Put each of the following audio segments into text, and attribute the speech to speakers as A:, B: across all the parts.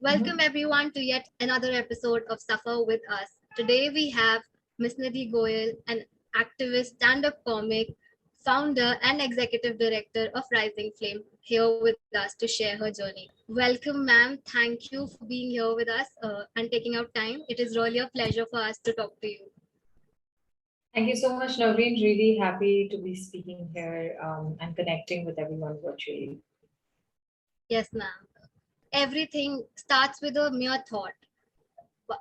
A: Welcome everyone to yet another episode of SAFAR with us. Today we have Miss Nidhi Goyal, an activist, stand-up comic, founder and executive director of Rising Flame, here with us to share her journey. Welcome, ma'am. Thank you for being here with us and taking out time. It is really a pleasure for us to talk to you.
B: Thank you so much, Noreen. Really happy to be speaking here and connecting with everyone virtually.
A: Yes, ma'am. Everything starts with a mere thought.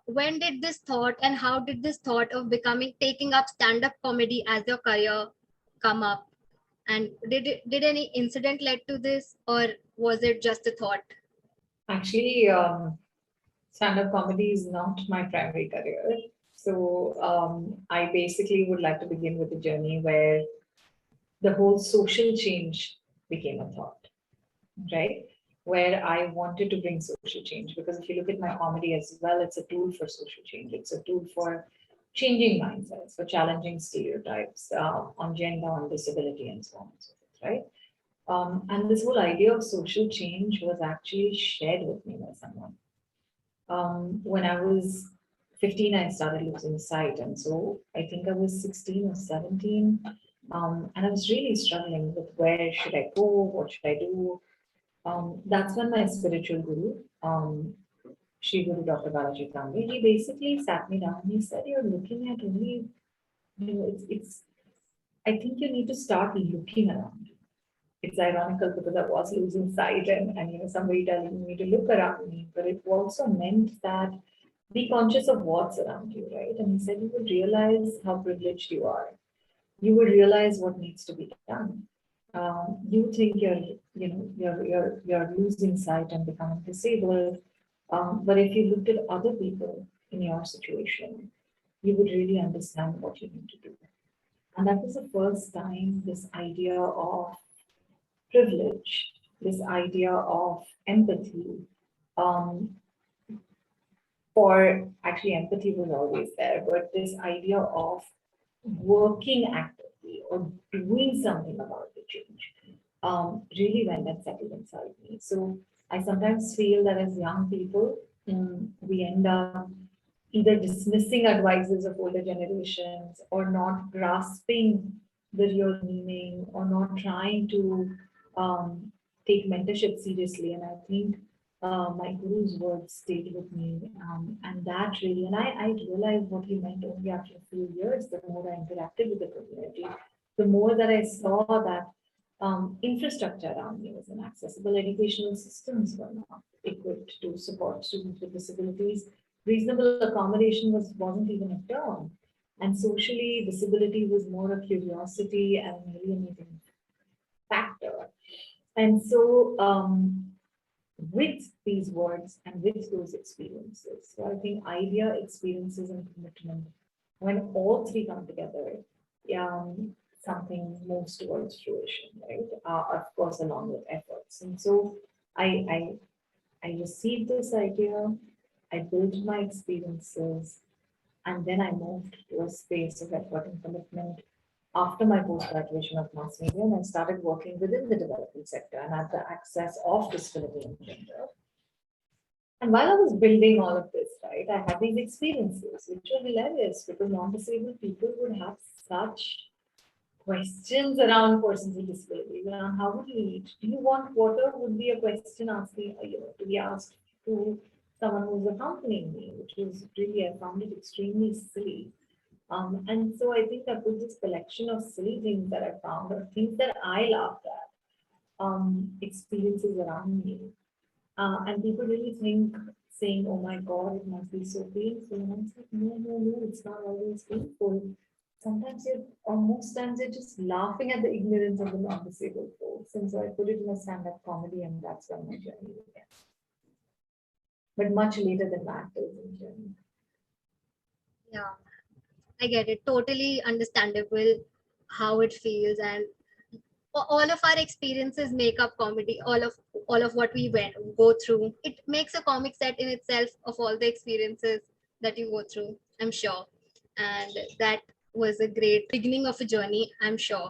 A: When did this thought and how did this thought of taking up stand-up comedy as your career come up? And did any incident led to this, or was it just a thought?
B: Actually, stand-up comedy is not my primary career. So I basically would like to begin with a journey where the whole social change became a thought, right? Where I wanted to bring social change. Because if you look at my comedy as well, it's a tool for social change. It's a tool for changing mindsets, for challenging stereotypes on gender, on disability, and so on and so forth, right? And this whole idea of social change was actually shared with me by someone. When I was 15, I started losing sight. And so I think I was 16 or 17. And I was really struggling with where should I go? What should I do? That's when my spiritual guru, Shri Guru Dr. Balaji Kambi, he basically sat me down and he said, "You're looking at only, I think you need to start looking around." It's ironical because I was losing sight and somebody telling me to look around me, but it also meant that be conscious of what's around you, right? And he said you would realize how privileged you are. You would realize what needs to be done. You think you're losing sight and becoming disabled, but if you looked at other people in your situation, you would really understand what you need to do. And that was the first time this idea of privilege, this idea of empathy, um, or actually empathy was always there, but this idea of working actively or doing something about the change really went and settled inside me. So I sometimes feel that as young people, we end up either dismissing advices of older generations or not grasping the real meaning or not trying to um, take mentorship seriously. And I think my guru's words stayed with me. And that really, and I realized what he meant only after a few years, the more I interacted with the community, the more that I saw that infrastructure around me was inaccessible, educational systems were not equipped to support students with disabilities, reasonable accommodation wasn't even a term, and socially disability was more a curiosity and an alienating factor. And so with these words and with those experiences, so I think idea, experiences, and commitment, when all three come together, something moves towards fruition, right? Of course, along with efforts. And so I, I received this idea, I built my experiences, and then I moved to a space of effort and commitment after my post-graduation of mass media, and I started working within the development sector and had the access of disability and gender. And while I was building all of this, right, I had these experiences, which were hilarious because non-disabled people would have such questions around persons with disabilities, around how would you eat? Do you want water? Would be a question asking, to be asked to someone who's accompanying me, which was really, I found it extremely silly. And so I think I put this collection of silly things that I found, or things that I laughed at, experiences around me. And people really think, saying, "Oh my God, it must be so painful." And I'm like, no, it's not always painful. Sometimes or most times you're just laughing at the ignorance of the non-disabled folks. And so I put it in a stand-up comedy, and that's when my journey began. But much later than that is in journey.
A: Yeah, I get it. Totally understandable how it feels, and all of our experiences make up comedy. All of what we go through, it makes a comic set in itself of all the experiences that you go through, I'm sure. And that was a great beginning of a journey, I'm sure.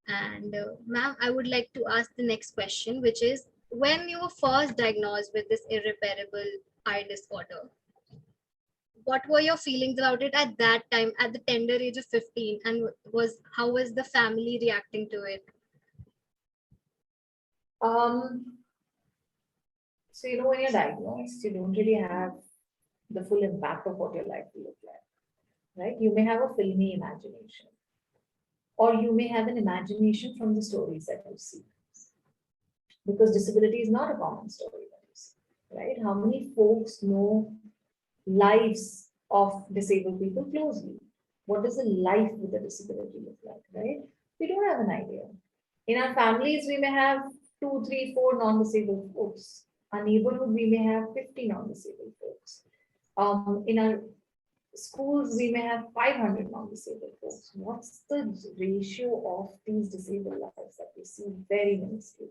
A: And ma'am, I would like to ask the next question, which is, when you were first diagnosed with this irreparable eye disorder, what were your feelings about it at that time, at the tender age of 15, and was how was the family reacting to it?
B: Um, so when you're diagnosed, you don't really have the full impact of what your life will look like, right? You may have a filmy imagination, or you may have an imagination from the stories that you see, because disability is not a common story that you see, right? How many folks know lives of disabled people closely? What does a life with a disability look like, right? We don't have an idea. In our families, we may have two, three, four non-disabled folks. Our neighborhood, we may have 50 non-disabled folks. In our schools, we may have 500 non-disabled folks. What's the ratio of these disabled lives that we see? Very minuscule.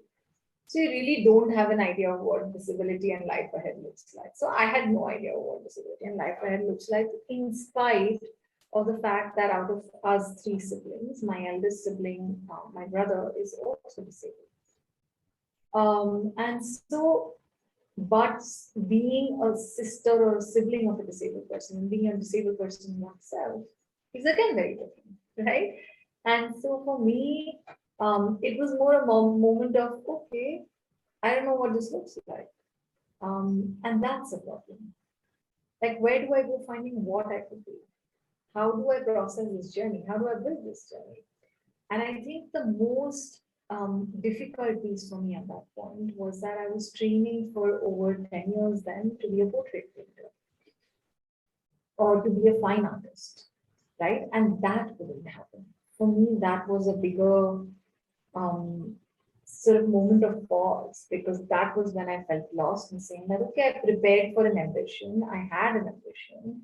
B: So you really don't have an idea of what disability and life ahead looks like. So I had no idea what disability and life ahead looks like, in spite of the fact that out of us three siblings, my eldest sibling, my brother, is also disabled. And so, but being a sister or a sibling of a disabled person and being a disabled person oneself is again very different, right? And so for me, it was more a moment of, okay, I don't know what this looks like. And that's a problem. Like, where do I go finding what I could do? How do I process this journey? How do I build this journey? And I think the most difficult piece for me at that point was that I was training for over 10 years then to be a portrait painter or to be a fine artist, right? And that couldn't happen. For me, that was a bigger um, sort of moment of pause, because that was when I felt lost and saying that, okay, I prepared for an ambition, I had an ambition,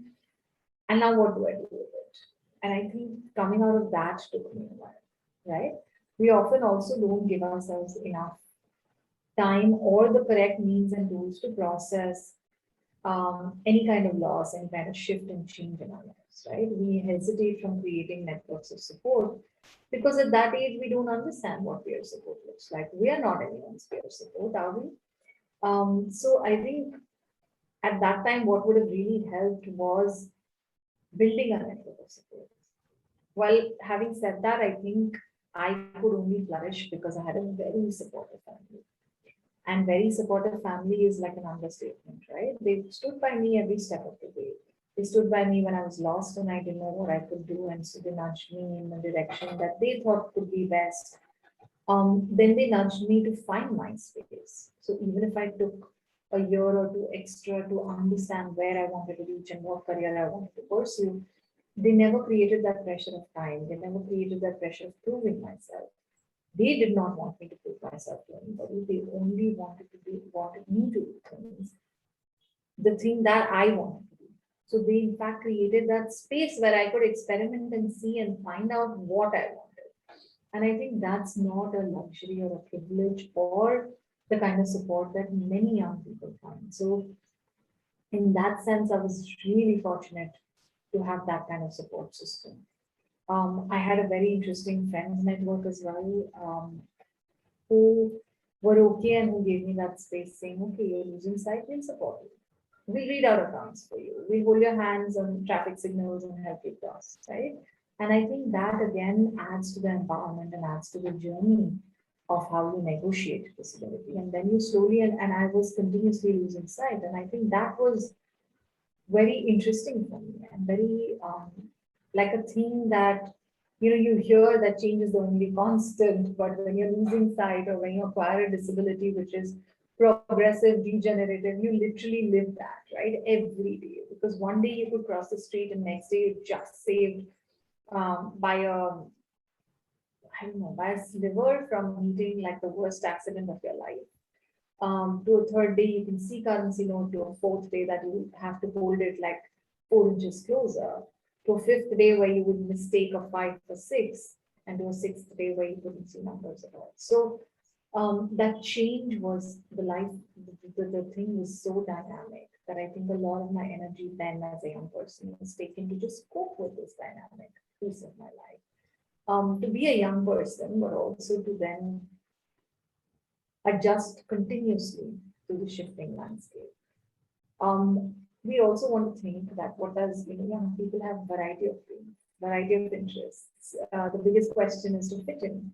B: and now what do I do with it? And I think coming out of that took me a while, right? We often also don't give ourselves enough time or the correct means and tools to process any kind of loss, any kind of shift and change in our lives, right? We hesitate from creating networks of support because at that age we don't understand what peer support looks like. We are not anyone's peer support, are we? So I think at that time, what would have really helped was building a network of support. Well, having said that, I think I could only flourish because I had a very supportive family. And very supportive family is like an understatement, right? They stood by me every step of the way. They stood by me when I was lost and I didn't know what I could do, and so they nudged me in the direction that they thought could be best. Then they nudged me to find my space. So even if I took a year or two extra to understand where I wanted to reach and what career I wanted to pursue, they never created that pressure of time. They never created that pressure of proving myself. They did not want me to prove myself to anybody. They only wanted me to do things, the thing that I wanted to do. So they in fact created that space where I could experiment and see and find out what I wanted. And I think that's not a luxury or a privilege or the kind of support that many young people find. So in that sense, I was really fortunate to have that kind of support system. I had a very interesting friends network as well, who were okay and who gave me that space, saying, okay, you're losing sight, we'll support you. We'll read out accounts for you. We'll hold your hands on traffic signals and help you cross, right? And I think that again adds to the empowerment and adds to the journey of how you negotiate disability. And then you slowly, and I was continuously losing sight. And I think that was very interesting for me and very like a thing that you hear that change is the only constant, but when you're losing sight or when you acquire a disability which is progressive, degenerative, you literally live that, right, every day. Because one day you could cross the street and next day you're just saved by I don't know, by a sliver from meeting like the worst accident of your life. To a third day, you can see currency note. To a fourth day, that you have to hold it like 4 inches closer. To a fifth day, where you would mistake a 5 for 6, and to a sixth day, where you couldn't see numbers at all. So that change was the life. The thing was so dynamic that I think a lot of my energy then, as a young person, was taken to just cope with this dynamic piece of my life. To be a young person, but also to then adjust continuously to the shifting landscape. We also want to think that what does, young people have variety of things, variety of interests. The biggest question is to fit in.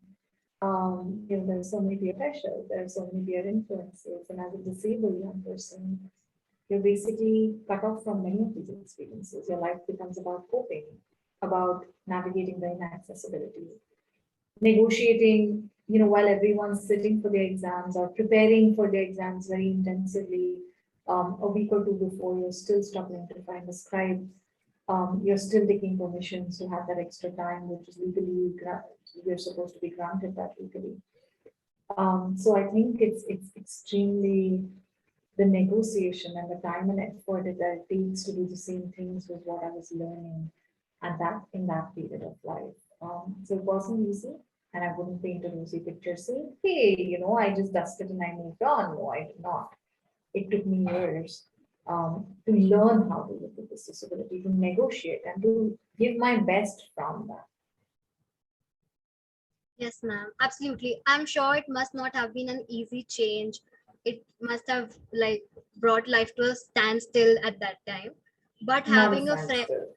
B: There's so many peer pressure, there's so many peer influences, and as a disabled young person, you're basically cut off from many of these experiences. Your life becomes about coping, about navigating the inaccessibility, negotiating, while everyone's sitting for their exams or preparing for their exams very intensively. A week or two before, you're still struggling to find a scribe. You're still taking permissions to have that extra time, which is legally, you're supposed to be granted that legally. So I think it's extremely, the negotiation and the time and effort that it takes to do the same things was what I was learning and that in that period of life. So it wasn't easy, and I wouldn't paint a rosy picture saying, hey, I just dusted and I moved on. No, I did not. It took me years to learn how to live with this disability, to negotiate and to give my best from that.
A: Yes, ma'am. Absolutely. I'm sure it must not have been an easy change. It must have brought life to a standstill at that time. But
B: Not a
A: having a friend,
B: standstill,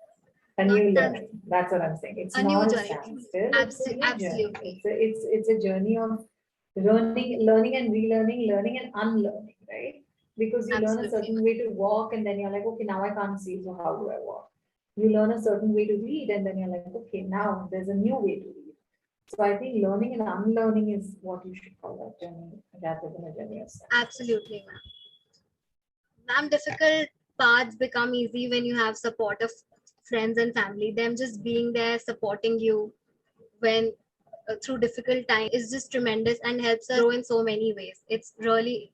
B: a
A: not
B: new
A: stand,
B: learning. That's what I'm saying. It's
A: a new
B: not a
A: journey.
B: standstill. It's a new journey.
A: Absolutely.
B: It's a journey of learning and relearning, learning and unlearning, right? Because you learn a
A: Absolutely.
B: certain way to walk, and then you're like, okay, now I can't see, so how do I walk? You learn a certain way to read, and then you're like, okay, now there's a new way to read. So I think learning and unlearning is what you should call that journey, rather than a journey of standstill.
A: Absolutely, ma'am. Ma'am, difficult paths become easy when you have support of friends and family. Them just being there, supporting you when through difficult time is just tremendous and helps us grow in so many ways. It's really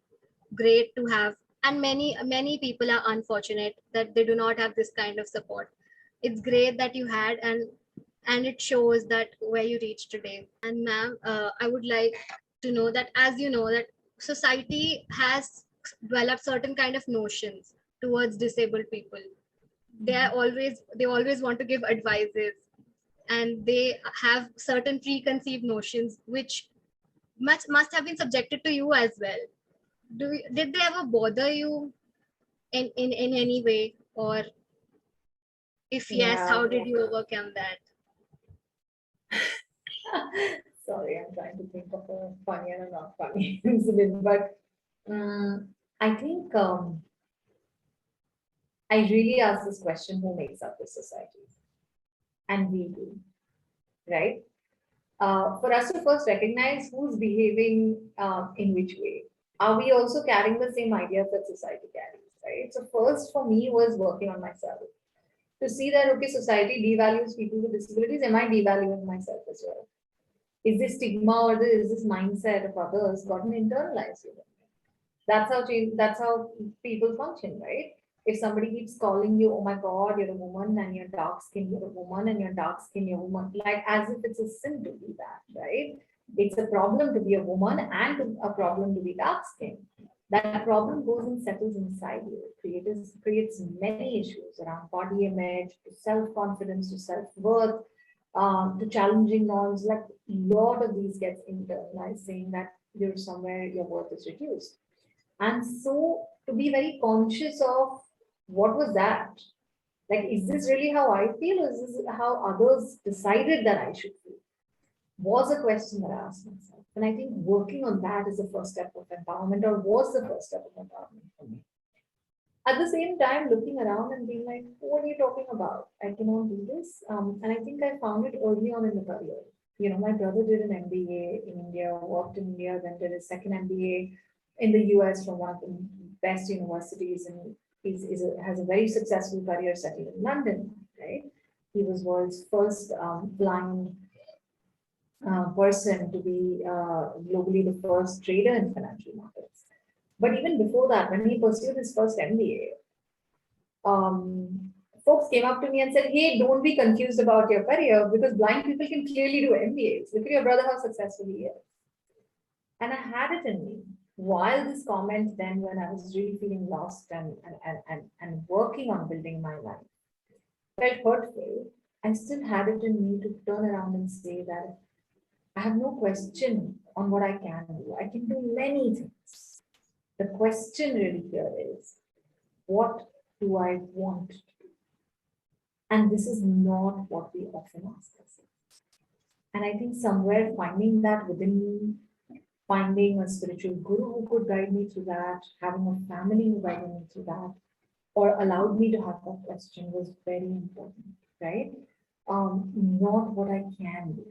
A: great to have, and many people are unfortunate that they do not have this kind of support. It's great that you had, and it shows that where you reach today. And ma'am, I would like to know that, as you know, that society has developed certain kind of notions towards disabled people. They always want to give advices, and they have certain preconceived notions which must have been subjected to you as well. Did they ever bother you in any way, or if yes,
B: Yeah.
A: how did you overcome that?
B: Sorry, I'm trying to think of a funny and a not funny incident, but I think I really ask this question: who makes up the society? And we do, right? For us to first recognize who's behaving in which way. Are we also carrying the same ideas that society carries, right? So first for me was working on myself to see that, okay, society devalues people with disabilities. Am I devaluing myself as well? Is this stigma or is this mindset of others gotten internalized within me? That's how people function, right? If somebody keeps calling you, oh my God, you're a woman and you're dark skinned, you're a woman and you're dark skinned, you're a woman, like as if it's a sin to be that, right? It's a problem to be a woman and a problem to be dark skinned. That problem goes and settles inside you. It creates many issues around body image, to self-confidence, to self-worth, to challenging norms. Like a lot of these gets internalized, saying that you're somewhere your worth is reduced. And so to be very conscious of what was that? Like, is this really how I feel, or is this how others decided that I should feel? Was a question that I asked myself. And I think working on that is the first step of empowerment, or was the first step of empowerment for me. At the same time, looking around and being like, what are you talking about? I cannot do this. And I think I found it early on in the career. My brother did an MBA in India, worked in India, then did a second MBA in the US from one of the best universities, and has a very successful career settled in London, right? He was world's first blind person to be globally the first trader in financial markets. But even before that, when he pursued his first MBA, folks came up to me and said, hey, don't be confused about your career, because blind people can clearly do MBAs. Look at your brother, how successful he is. And I had it in me. While this comment then, when I was really feeling lost and working on building my life, felt hurtful, I still had it in me to turn around and say that I have no question on what I can do. I can do many things. The question really here is, what do I want to do? And this is not what we often ask ourselves. And I think somewhere finding that within me, finding a spiritual guru who could guide me through that, having a family who guided me through that, or allowed me to have that question was very important, right? Not what I can do.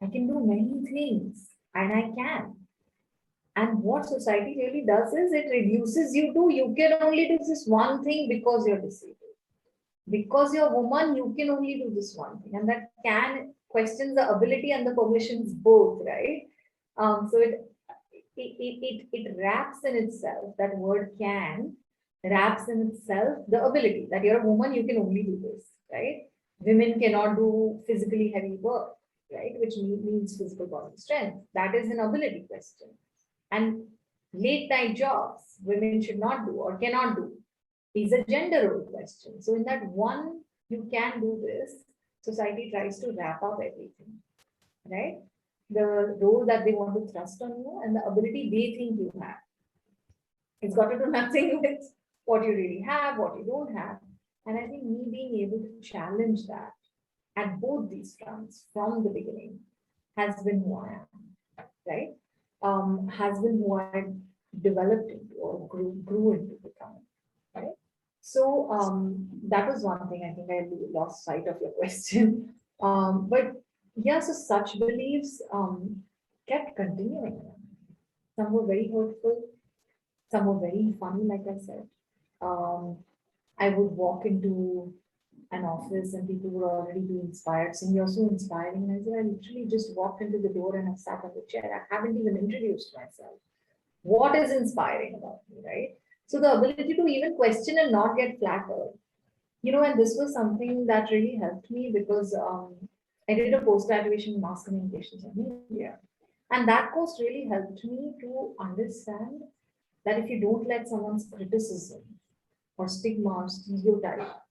B: I can do many things, and I can. And what society really does is it reduces you to you can only do this one thing because you're disabled. Because you're a woman, you can only do this one thing. And that can questions the ability and the permissions both, right? So it wraps in itself, that word can wraps in itself the ability that you're a woman, you can only do this, right? Women cannot do physically heavy work, right? Which means physical body strength. That is an ability question. And late night jobs, women should not do or cannot do, is a gender role question. So in that one, you can do this, society tries to wrap up everything, right? The role that they want to thrust on you and the ability they think you have. It's got to do nothing with what you really have, what you don't have. And I think me being able to challenge that at both these fronts from the beginning has been who I am, right? Has been who I developed into or grew into becoming, right? So that was one thing. I think I lost sight of your question. But yeah, so such beliefs kept continuing. Some were very hurtful, some were very funny, like I said. Um, I would walk into an office and people would already be inspired, saying, "You're so inspiring." And I said, "I literally just walked into the door and I sat on the chair. I haven't even introduced myself. What is inspiring about me, right?" So the ability to even question and not get flattered, and this was something that really helped me because I did a post-graduation in mass communications and media. And that course really helped me to understand that if you don't let someone's criticism or stigma or stereotype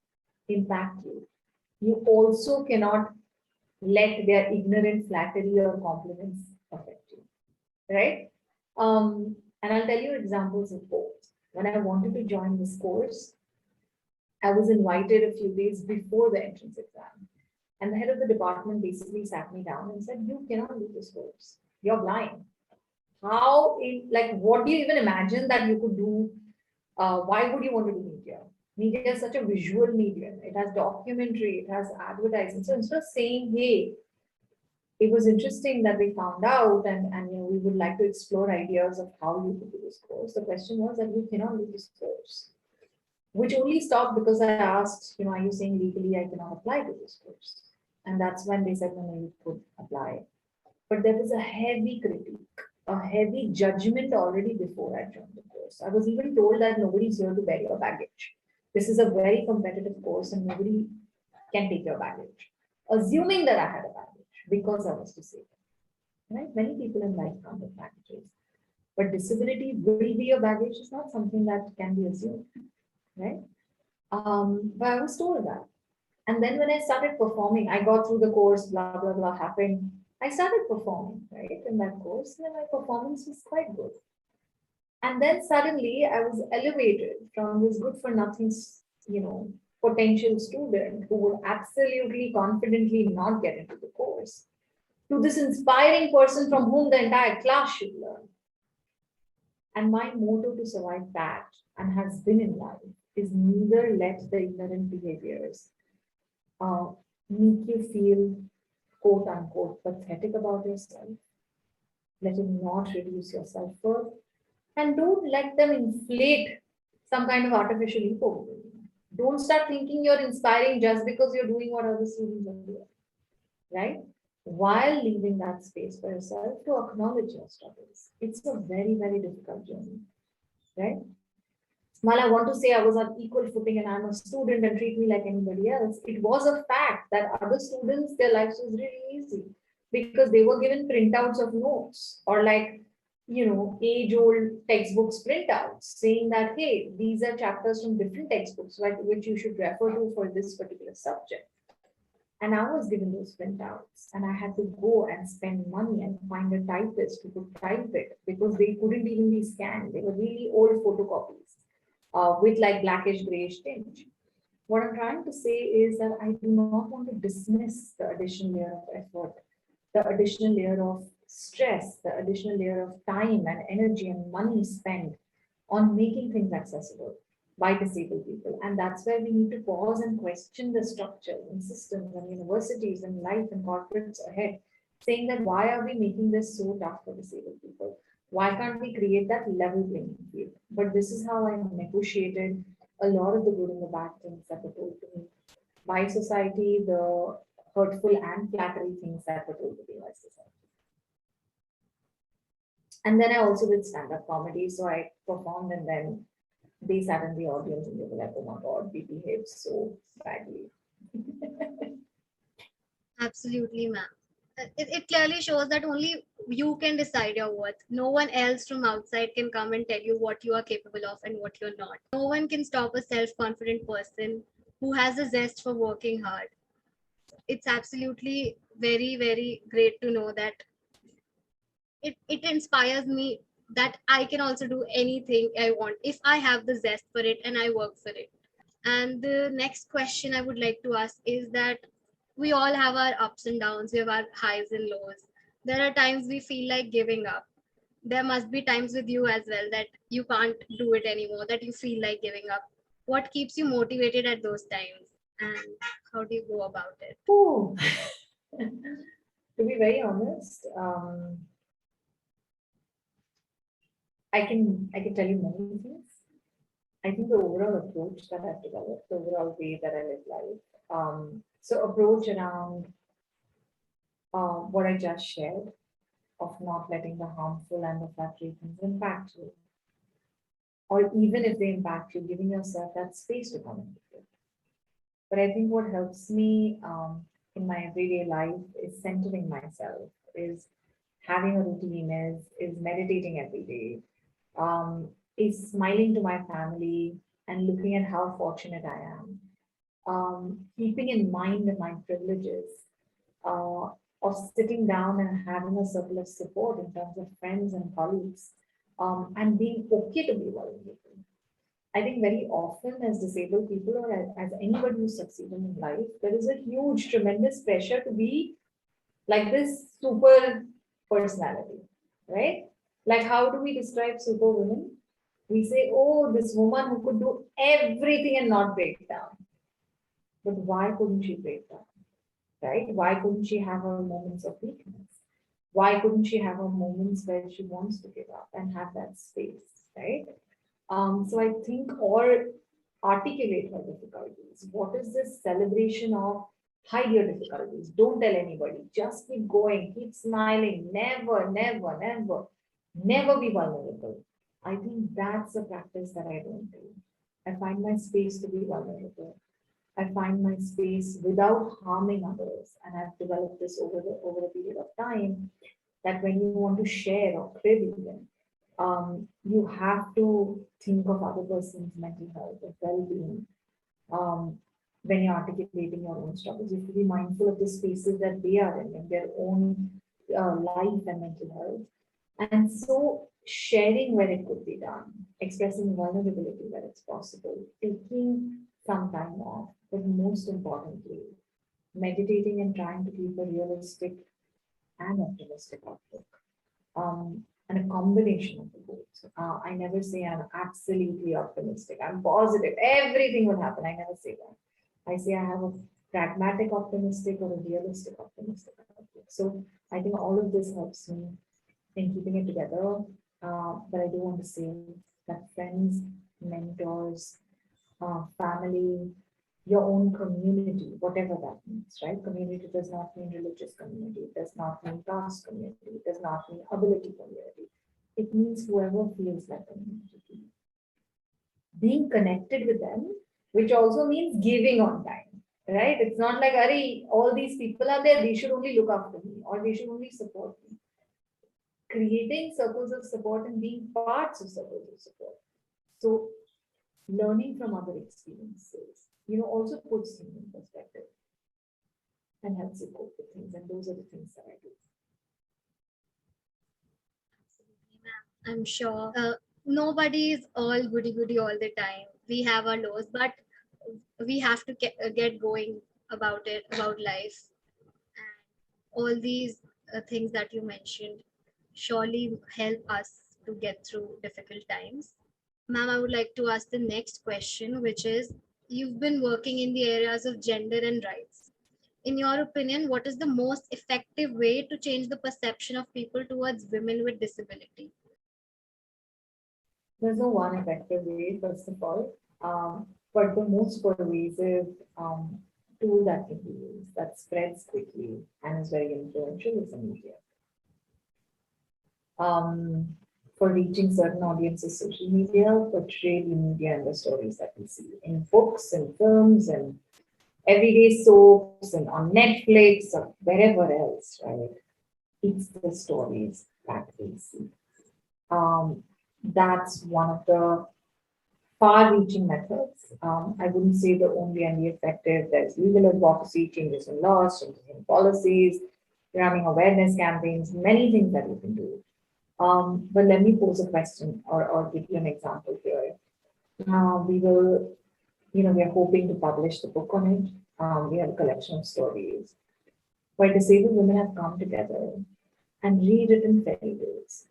B: impact you, you also cannot let their ignorant flattery or compliments affect you, right? And I'll tell you examples of both. When I wanted to join this course, I was invited a few days before the entrance exam. And the head of the department basically sat me down and said, "You cannot do this course. You're blind. What do you even imagine that you could do? Why would you want to do media? Media is such a visual medium. It has documentary, it has advertising. So instead of saying, hey, it was interesting that we found out and we would like to explore ideas of how you could do this course. The question was that you cannot do this course, which only stopped because I asked, are you saying legally I cannot apply to this course? And that's when they said, no, you could apply. But there was a heavy critique, a heavy judgment already before I joined the course. I was even told that nobody's here to bear your baggage. This is a very competitive course and nobody can take your baggage. Assuming that I had a baggage because I was disabled. Right? Many people in life come with baggages. But disability will be a baggage. It's not something that can be assumed. Right? But I was told that. And then when I started performing, I got through the course, blah, blah, blah happened. I started performing, right, in that course, and my performance was quite good. And then suddenly I was elevated from this good for nothing, potential student who would absolutely confidently not get into the course to this inspiring person from whom the entire class should learn. And my motto to survive that and has been in life is neither let the ignorant behaviors make you feel quote unquote pathetic about yourself. Let it not reduce your self-worth. And don't let them inflate some kind of artificial ego. Don't start thinking you're inspiring just because you're doing what other students are doing. Right? While leaving that space for yourself to acknowledge your struggles. It's a very, very difficult journey. Right? While I want to say I was on equal footing and I'm a student and treat me like anybody else, it was a fact that other students, their lives was really easy because they were given printouts of notes or age-old textbooks printouts saying that, hey, these are chapters from different textbooks, which you should refer to for this particular subject. And I was given those printouts, and I had to go and spend money and find a typist who could type it because they couldn't even be scanned. They were really old photocopies with like blackish grayish tinge. What I'm trying to say is that I do not want to dismiss the additional layer of effort, the additional layer of stress, the additional layer of time and energy and money spent on making things accessible by disabled people. And that's where we need to pause and question the structure and systems and universities and life and corporates ahead, saying that why are we making this so tough for disabled people? Why can't we create that level playing field? But this is how I negotiated a lot of the good and the bad things that were told to me by society, the hurtful and flattery things that were told to me by society. And then I also did stand-up comedy. So I performed and then they sat in the audience and they were like, oh my God, we behaved so badly.
A: Absolutely, ma'am. It clearly shows that only you can decide your worth. No one else from outside can come and tell you what you are capable of and what you're not. No one can stop a self confident person who has a zest for working hard. It's absolutely very, very great to know that it inspires me that I can also do anything I want if I have the zest for it and I work for it. And the next question I would like to ask is that we all have our ups and downs, we have our highs and lows. There are times we feel like giving up. There must be times with you as well that you can't do it anymore, that you feel like giving up. What keeps you motivated at those times? And how do you go about it?
B: Oh, to be very honest, I can tell you many things. I think the overall approach that I've developed, the overall way that I live life, so approach around what I just shared of not letting the harmful and the flattery things impact you, or even if they impact you, giving yourself that space to come into it. But I think what helps me in my everyday life is centering myself, is having a routine, is meditating every day, is smiling to my family and looking at how fortunate I am, keeping in mind my privileges, uh, of sitting down and having a circle of support in terms of friends and colleagues, and being okay to be vulnerable. I think very often as disabled people or as anybody who's succeeding in life, there is a huge, tremendous pressure to be like this super personality, right? Like how do we describe super women? We say, oh, this woman who could do everything and not break down. But why couldn't she break down? Right? Why couldn't she have her moments of weakness? Why couldn't she have her moments where she wants to give up and have that space, right? So I think, or articulate her difficulties. What is this celebration of hide your difficulties? Don't tell anybody. Just keep going, keep smiling. Never, never, never, never be vulnerable. I think that's a practice that I don't do. I find my space to be vulnerable. I find my space without harming others. And I've developed this over a period of time that when you want to share or crib even, you have to think of other person's mental health or well-being. When you're articulating your own struggles, you have to be mindful of the spaces that they are in their own life and mental health. And so sharing where it could be done, expressing vulnerability where it's possible, taking some time off, but most importantly, meditating and trying to keep a realistic and optimistic outlook, and a combination of the both. I never say I'm absolutely optimistic. I'm positive. Everything will happen. I never say that. I say I have a pragmatic optimistic or a realistic optimistic outlook. So I think all of this helps me in keeping it together. But I do want to say that friends, mentors, family, your own community, whatever that means, right? Community does not mean religious community, it does not mean caste community, it does not mean ability community. It means whoever feels like community. Being connected with them, which also means giving on time, right? It's not like, Ari, all these people are there, they should only look after me or they should only support me. Creating circles of support and being parts of circles of support. So learning from other experiences, also puts things in perspective. and helps you cope with things. And those are the things that I do.
A: I'm sure nobody is all goody goody all the time. We have our lows, but we have to get going about it, about life. And all these things that you mentioned surely help us to get through difficult times. Ma'am, I would like to ask the next question, which is you've been working in the areas of gender and rights. In your opinion, what is the most effective way to change the perception of people towards women with disability?
B: There's no one effective way, first of all, but the most pervasive tool that can be used that spreads quickly and is very influential is the media. For reaching certain audiences, social media, but really media and the stories that we see in books and films and everyday soaps and on Netflix or wherever else, right? It's the stories that we see. That's one of the far-reaching methods. I wouldn't say the only and the effective. There's legal advocacy, changes in laws, changes in policies, running awareness campaigns, many things that you can do. But let me pose a question or give you an example here. We will, we are hoping to publish the book on it. We have a collection of stories where disabled women have come together and rewritten fairy tales,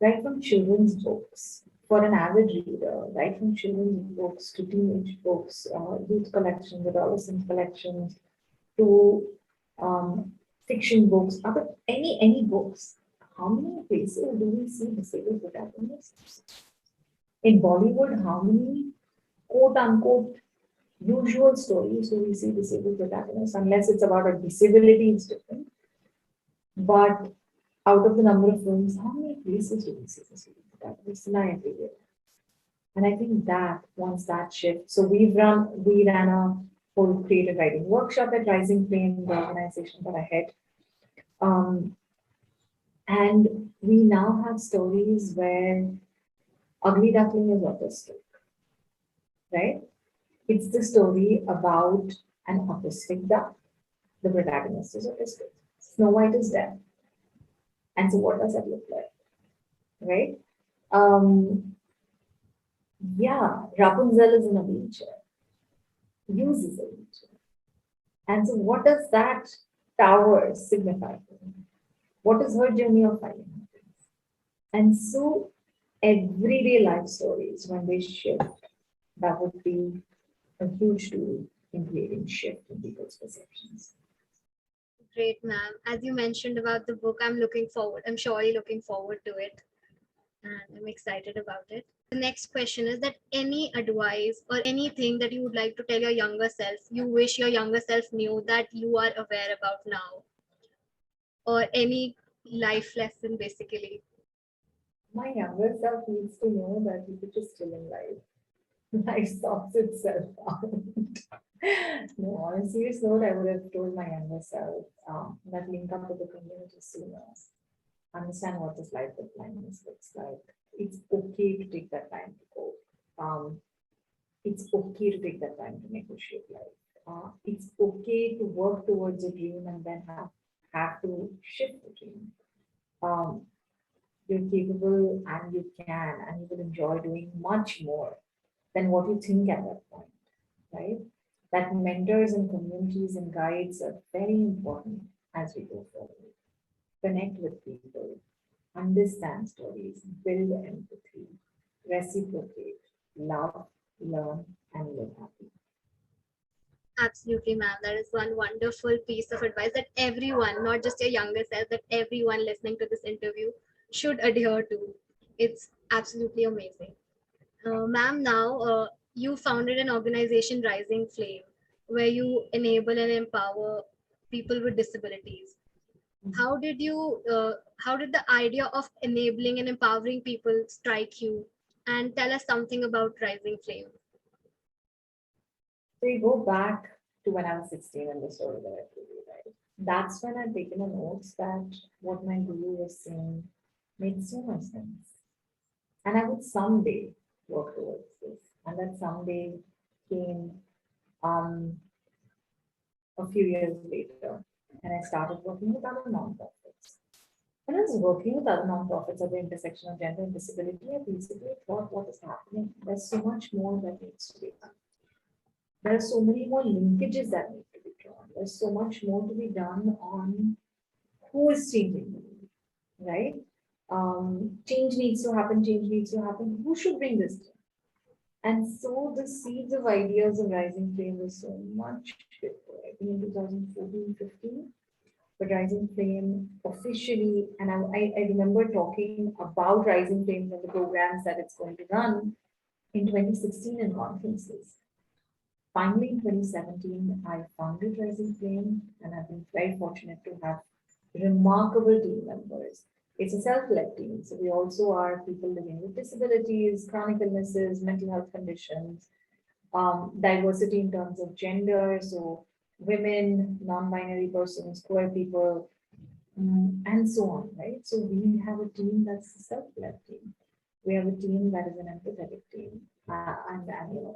B: right from children's books for an avid reader, right from children's books to teenage books, youth collections, adolescent collections, to fiction books, but any books. How many places do we see disabled protagonists? In Bollywood, how many quote unquote usual stories do we see disabled protagonists? Unless it's about a disability, it's different. But out of the number of films, how many places do we see disabled protagonists? Not everywhere. And I think that once that shifts, so we ran a whole creative writing workshop at Rising Flame, the organization that I head. And we now have stories where Ugly Duckling is autistic, right? It's the story about an autistic duck. The protagonist is autistic. Snow White is deaf. And so what does that look like? Right? Yeah, Rapunzel is in a wheelchair, uses a wheelchair. And so what does that tower signify? What is her journey of finding happiness? And so everyday life stories, when they shift, that would be a huge tool in creating shift in people's perceptions.
A: Great, ma'am. As you mentioned about the book, I'm surely looking forward to it. And I'm excited about it. The next question is that any advice or anything that you would like to tell your younger self, you wish your younger self knew that you are aware about now, or any life lesson basically.
B: My younger self needs to know that you could just chill in life. Life sorts itself out. No, on a serious note, I would have told my younger self that link up with the community sooner. Understand what this life with blindness looks like. It's okay to take that time to go. It's okay to take that time to negotiate life. It's okay to work towards a dream and then have to shift the dream. Um, you're capable and you can, and you will enjoy doing much more than what you think at that point, right? That mentors and communities and guides are very important as we go forward. Connect with people, understand stories, build empathy, reciprocate, love, learn, and live happy.
A: Absolutely, ma'am. That is one wonderful piece of advice that everyone, not just your younger self, that everyone listening to this interview should adhere to. It's absolutely amazing. Ma'am, now you founded an organization, Rising Flame, where you enable and empower people with disabilities. How did how did the idea of enabling and empowering people strike you? And tell us something about Rising Flame.
B: So you go back to when I was 16 and the story that I told you, right? That's when I'd taken a note that what my guru was saying made so much sense. And I would someday work towards this. And that someday came um, a few years later, and I started working with other nonprofits. When I was working with other nonprofits at the intersection of gender and disability, I basically thought, what is happening? There's so much more that needs to be done. There are so many more linkages that need to be drawn. There's so much more to be done on who is changing the world, right? Change needs to happen, change needs to happen. Who should bring this to? And so the seeds of ideas of Rising Flame was so much before, I think in 2014, 15. But Rising Flame officially, and I remember talking about Rising Flames and the programs that it's going to run in 2016 in conferences. Finally, in 2017, I founded Rising Flame, and I've been very fortunate to have remarkable team members. It's a self-led team, so we also are people living with disabilities, chronic illnesses, mental health conditions, diversity in terms of gender, so women, non-binary persons, queer people, and so on, right? So we have a team that's a self-led team. We have a team that is an empathetic team, and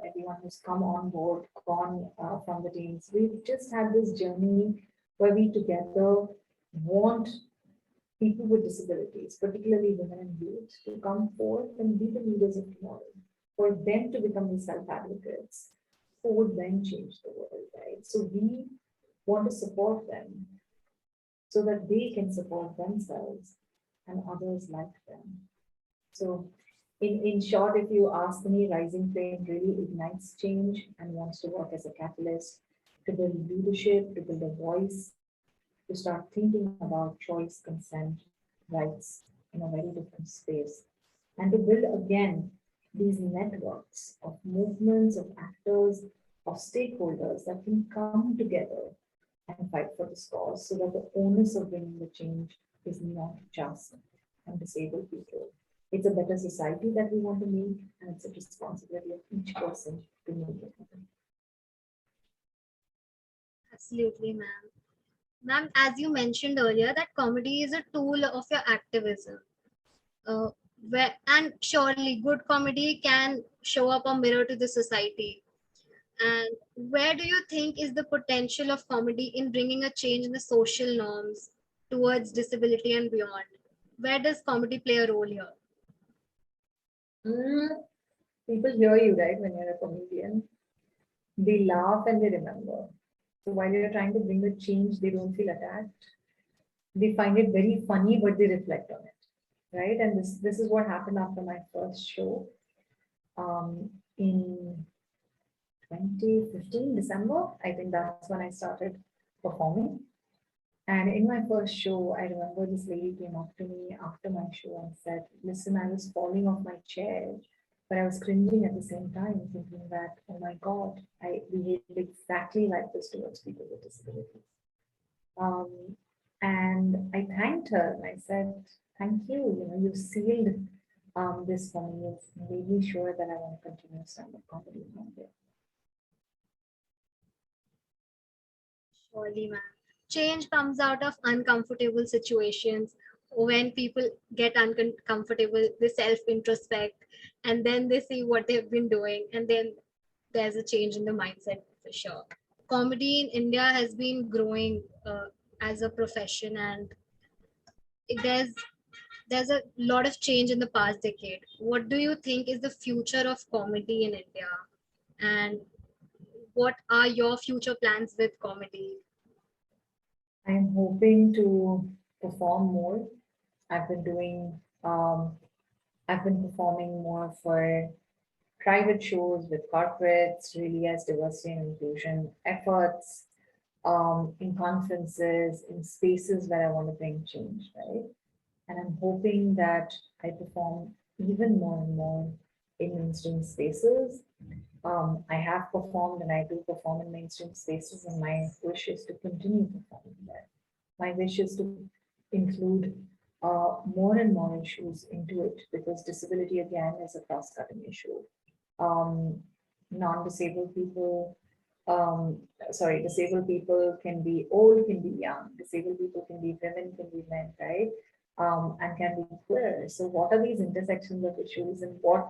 B: everyone who's come on board, gone from the teams. We've just had this journey where we together want people with disabilities, particularly women and youth, to come forth and be the leaders of tomorrow, for them to become the self-advocates, who would then change the world, right? So we want to support them so that they can support themselves and others like them. So in short, if you ask me, Rising Flame really ignites change and wants to work as a catalyst to build leadership, to build a voice, to start thinking about choice, consent, rights in a very different space, and to build again these networks of movements, of actors, of stakeholders that can come together and fight for this cause so that the onus of bringing the change is not just on disabled people. It's a better society that we want to make, and it's a responsibility of each person to make it happen.
A: Absolutely, ma'am. Ma'am, as you mentioned earlier, that comedy is a tool of your activism. Uh, and surely good comedy can show up a mirror to the society. And where do you think is the potential of comedy in bringing a change in the social norms towards disability and beyond? Where does comedy play a role here?
B: People hear you, right, when you're a comedian. They laugh and they remember. So while you're trying to bring a change, they don't feel attacked. They find it very funny, but they reflect on it, right? And this is what happened after my first show in 2015, December. I think that's when I started performing. And in my first show, I remember this lady came up to me after my show and said, listen, I was falling off my chair, but I was cringing at the same time, thinking that, oh my God, I behaved exactly like this towards people with disabilities. And I thanked her and I said, thank you, you sealed this for me. It's made me sure that I want to continue stand-up comedy from there.
A: Surely, ma'am. Change comes out of uncomfortable situations. When people get uncomfortable, they self introspect and then they see what they've been doing, and then there's a change in the mindset for sure. Comedy in India has been growing as a profession, and there's there's a lot of change in the past decade. What do you think is the future of comedy in India, and what are your future plans with comedy?
B: I'm hoping to perform more. I've been doing, I've been performing more for private shows with corporates, really as diversity and inclusion efforts, in conferences, in spaces where I want to bring change, right? And I'm hoping that I perform even more and more in mainstream spaces. I have performed and I do perform in mainstream spaces, and my wish is to continue performing there. My wish is to include more and more issues into it, because disability again is a cross-cutting issue. Non-disabled people, disabled people can be old, can be young, disabled people can be women, can be men, right? And can be queer. So what are these intersections of issues, and what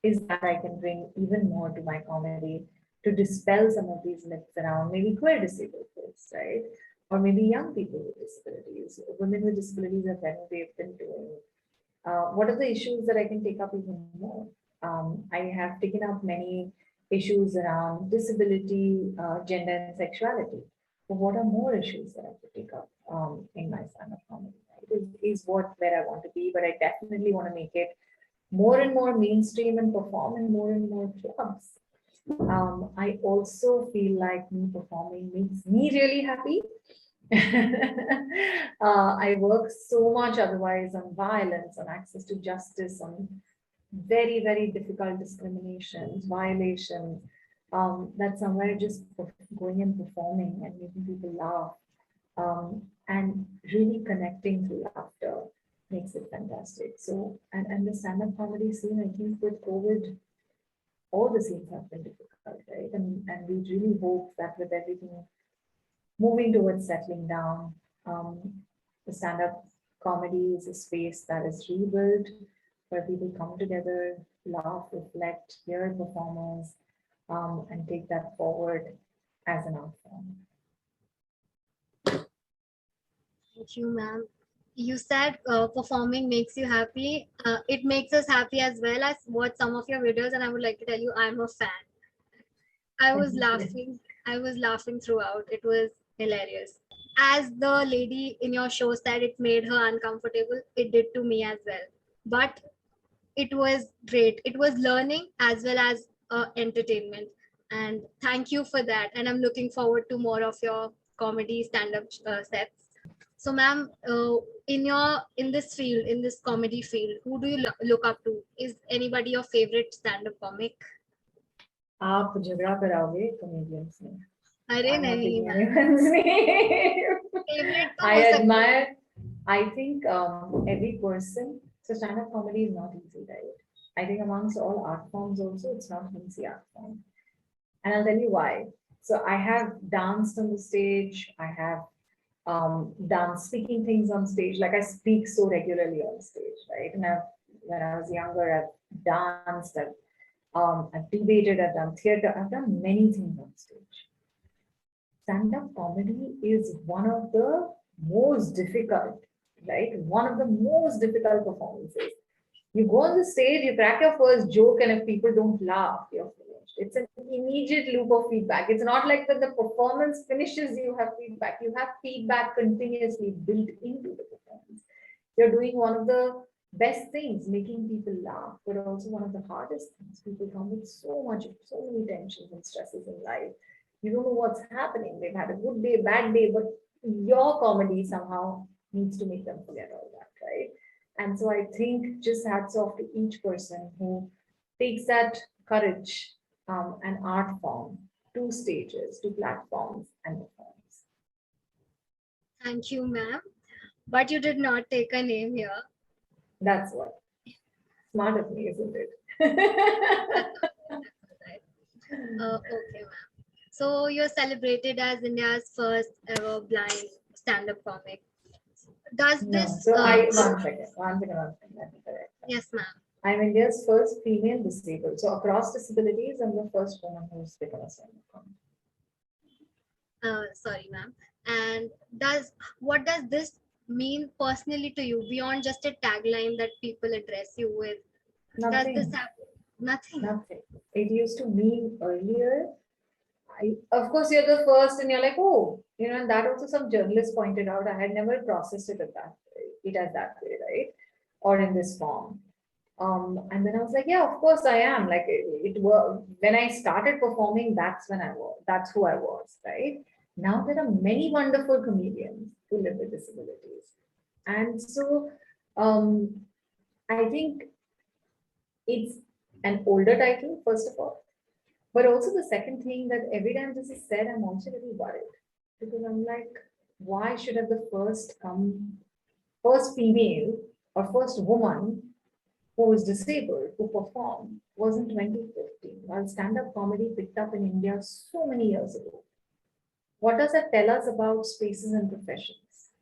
B: is that I can bring even more to my comedy to dispel some of these myths around maybe queer disabled folks, right? Or maybe young people with disabilities, women with disabilities are better they've been doing. What are the issues that I can take up even more? I have taken up many issues around disability, gender, and sexuality. But what are more issues that I could take up in my stand-up comedy? Right? Is what where I want to be, but I definitely want to make it more and more mainstream and perform in more and more clubs. I also feel like me performing makes me really happy. I work so much otherwise on violence, on access to justice, on very, very difficult discriminations, violations. That somewhere just going and performing and making people laugh and really connecting through laughter makes it fantastic. So, and the stand-up comedy scene, I think with COVID, all the scenes have been difficult, right? And we really hope that with everything moving towards settling down, the stand-up comedy is a space that is rebuilt, where people come together, laugh, reflect, hear performers, and take that forward as an art form.
A: Thank you, ma'am. You said performing makes you happy. It makes us happy as well. As watch some of your videos, and I would like to tell you, I'm a fan. I was laughing. I was laughing throughout. It was hilarious. As the lady in your show said, it made her uncomfortable. It did to me as well. But it was great. It was learning as well as entertainment. And thank you for that. And I'm looking forward to more of your comedy stand-up sets. So, ma'am, in this field, in this comedy field, who do you look up to? Is anybody your favorite stand-up comic?
B: आप झगड़ा कराओगे comedians में.
A: अरे
B: I'm not
A: नहीं
B: taking
A: ma'am,
B: anyone's name.
A: Favourite तो
B: I
A: हो सकता है.
B: admire. I think every person. So stand-up comedy is not easy, right? I think amongst all art forms also, it's not an easy art form. And I'll tell you why. So I have danced on the stage. I have done speaking things on stage. Like I speak so regularly on stage, right? And when I was younger, I've danced, I've debated, I've done theater, I've done many things on stage. Stand-up comedy is one of the most difficult, right? One of the most difficult performances. You go on the stage, you crack your first joke, and if people don't laugh, you're finished. It's an immediate loop of feedback. It's not like when the performance finishes, you have feedback. You have feedback continuously built into the performance. You're doing one of the best things, making people laugh, but also one of the hardest things. People come with so many tensions and stresses in life. You don't know what's happening. They've had a good day, bad day, but your comedy somehow needs to make them forget all that, right? And so I think just hats off to each person who takes that courage and art form to stages, to platforms and performs.
A: Thank you, ma'am. But you did not take a name here.
B: That's what. Smart of me, isn't it?
A: Okay, ma'am. So you're celebrated as India's first ever blind stand-up comic. Does
B: No,
A: this?
B: so one second. Let me correct.
A: Yes, ma'am.
B: I'm India's first female disabled. So across disabilities, I'm the first woman who's become a stand-up comic.
A: Sorry, ma'am. And what does this mean personally to you beyond just a tagline that people address you with?
B: Nothing.
A: Does this have nothing?
B: Nothing. It used to mean earlier. Of course, you're the first, and you're like, oh, and that also some journalists pointed out. I had never processed it as that way, right? Or in this form. And then I was like, yeah, of course I am. Like it was when I started performing, that's who I was, right? Now there are many wonderful comedians who live with disabilities. And so I think it's an older title, first of all. But also the second thing that every time this is said, I'm also really worried. Because I'm like, why should have the first female or first woman who was disabled, who performed, was in 2015, while stand-up comedy picked up in India so many years ago. What does that tell us about spaces and professions?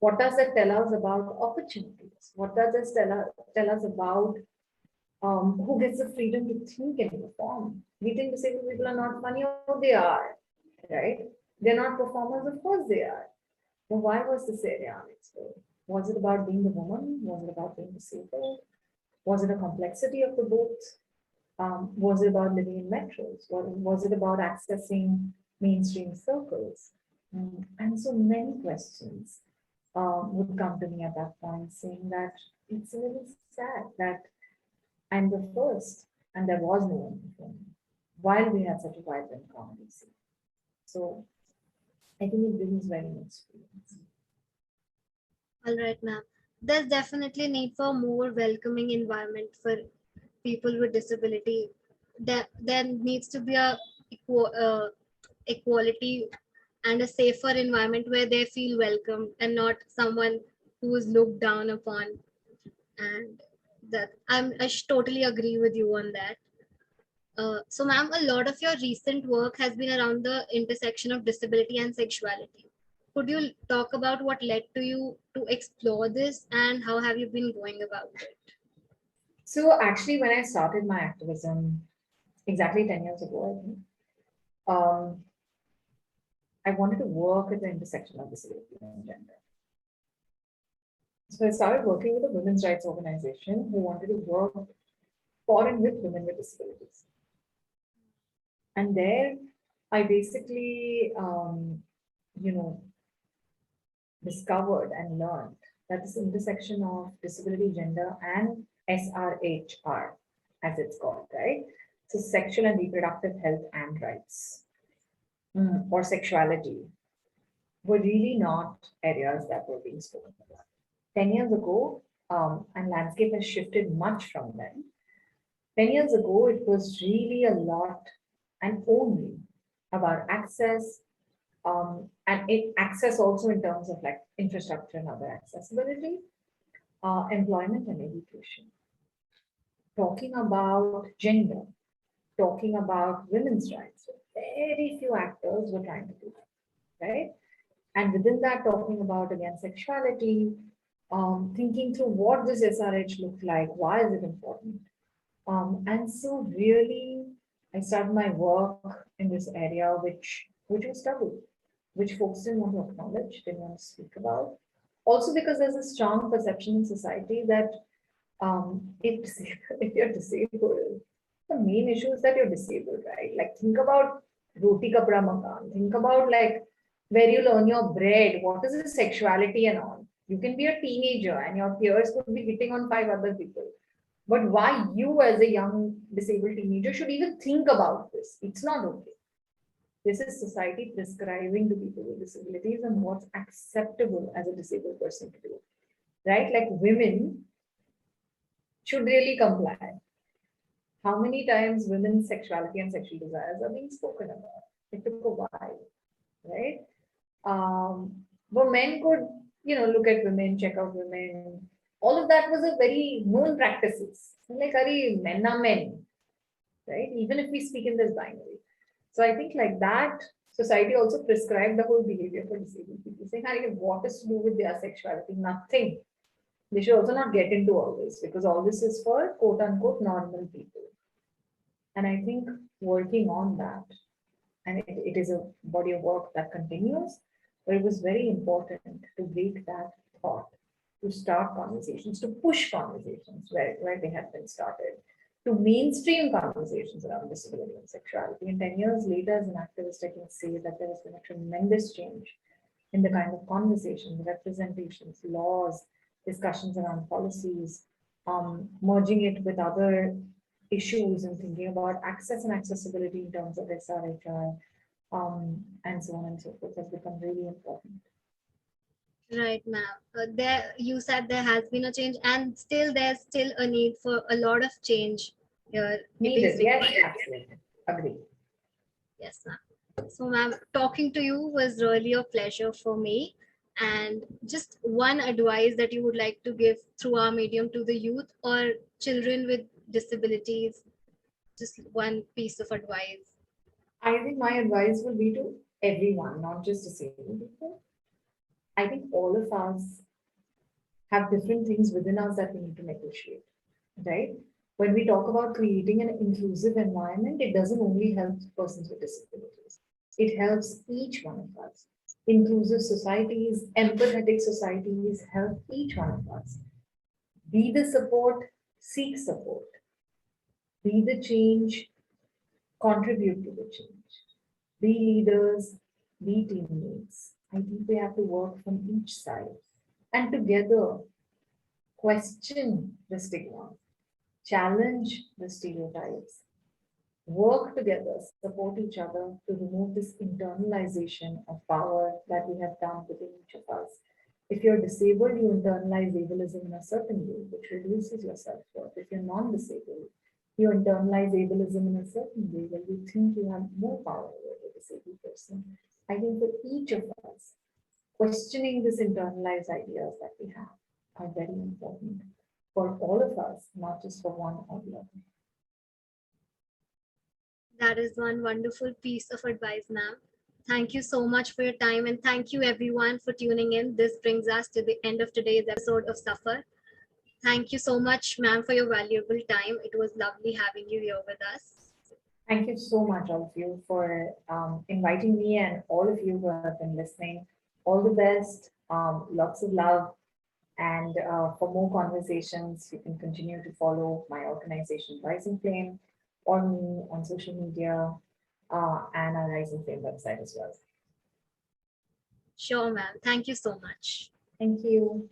B: What does that tell us about opportunities? What does this tell us about who gets the freedom to think and perform. We think disabled people are not funny, or they are, right? They're not performers, of course they are. But why was this area unexplored? Was it about being a woman? Was it about being disabled? Was it a complexity of the both? Was it about living in metros? Was it about accessing mainstream circles? And so many questions would come to me at that point saying that it's really sad that I'm the first and there was no one before me while we had such a vibrant comedy scene. So I think it brings very much experience.
A: All right, ma'am. There's definitely need for more welcoming environment for people with disability. There needs to be a equality and a safer environment where they feel welcome and not someone who is looked down upon. And that totally agree with you on that. So, ma'am, a lot of your recent work has been around the intersection of disability and sexuality. Could you talk about what led to you to explore this and how have you been going about it?
B: So actually, when I started my activism exactly 10 years ago, I think, um, I wanted to work at the intersection of disability and gender. So I started working with a women's rights organization who wanted to work for and with women with disabilities. And there, I basically, discovered and learned that this intersection of disability, gender, and SRHR, as it's called, right? So sexual and reproductive health and rights, or sexuality, were really not areas that were being spoken about. 10 years ago, and landscape has shifted much from then. 10 years ago, it was really a lot and only about access, and access also in terms of like infrastructure and other accessibility, employment and education. Talking about gender, talking about women's rights, very few actors were trying to do that, right? And within that, talking about again sexuality, thinking through what this SRH looked like, why is it important? And so really, I started my work in this area, which was taboo, which folks didn't want to acknowledge, didn't want to speak about. Also because there's a strong perception in society that if, if you're disabled, the main issue is that you're disabled, right? Like think about roti kapra makan, think about like where you earn your bread, what is the sexuality and all. You can be a teenager and your peers could be hitting on 5 other people. But why you as a young disabled teenager should even think about this? It's not okay. This is society prescribing to people with disabilities and what's acceptable as a disabled person to do, right? Like women should really comply. How many times women's sexuality and sexual desires are being spoken about? It took a while, right? But men could, look at women, check out women. All of that was a very known practices. Like, men are men, right? Even if we speak in this binary. So I think like that, society also prescribed the whole behavior for disabled people, saying, what is to do with their sexuality? Nothing. They should also not get into all this because all this is for quote unquote normal people. And I think working on that, and it is a body of work that continues, but it was very important to break that thought, to start conversations, to push conversations where they had been started, to mainstream conversations around disability and sexuality. And 10 years later, as an activist, I can say that there has been a tremendous change in the kind of conversations, representations, laws, discussions around policies, merging it with other issues and thinking about access and accessibility in terms of SRHR, and so on and so forth has become really important.
A: Right, ma'am. There, you said there has been a change, and still there's still a need for a lot of change here.
B: Needed, yes, absolutely. Agree.
A: Yes, ma'am. So, ma'am, talking to you was really a pleasure for me. And just one advice that you would like to give through our medium to the youth or children with disabilities, just one piece of advice.
B: I think my advice would be to everyone, not just disabled people. I think all of us have different things within us that we need to negotiate, right? When we talk about creating an inclusive environment, it doesn't only help persons with disabilities. It helps each one of us. Inclusive societies, empathetic societies help each one of us. Be the support, seek support. Be the change, contribute to the change. Be leaders, be teammates. I think we have to work from each side and together question the stigma, challenge the stereotypes, work together, support each other to remove this internalization of power that we have done within each of us. If you're disabled, you internalize ableism in a certain way, which reduces your self-worth. If you're non-disabled, you internalize ableism in a certain way where you think you have more power over a disabled person. I think for each of us, questioning these internalized ideas that we have are very important for all of us, not just for one or the other.
A: That is one wonderful piece of advice, ma'am. Thank you so much for your time, and thank you everyone for tuning in. This brings us to the end of today's episode of SAFAR. Thank you so much, ma'am, for your valuable time. It was lovely having you here with us.
B: Thank you so much, all of you, for inviting me and all of you who have been listening. All the best, lots of love. And for more conversations, you can continue to follow my organization, Rising Flame, or me on social media and our Rising Flame website as well.
A: Sure, ma'am. Thank you so much.
B: Thank you.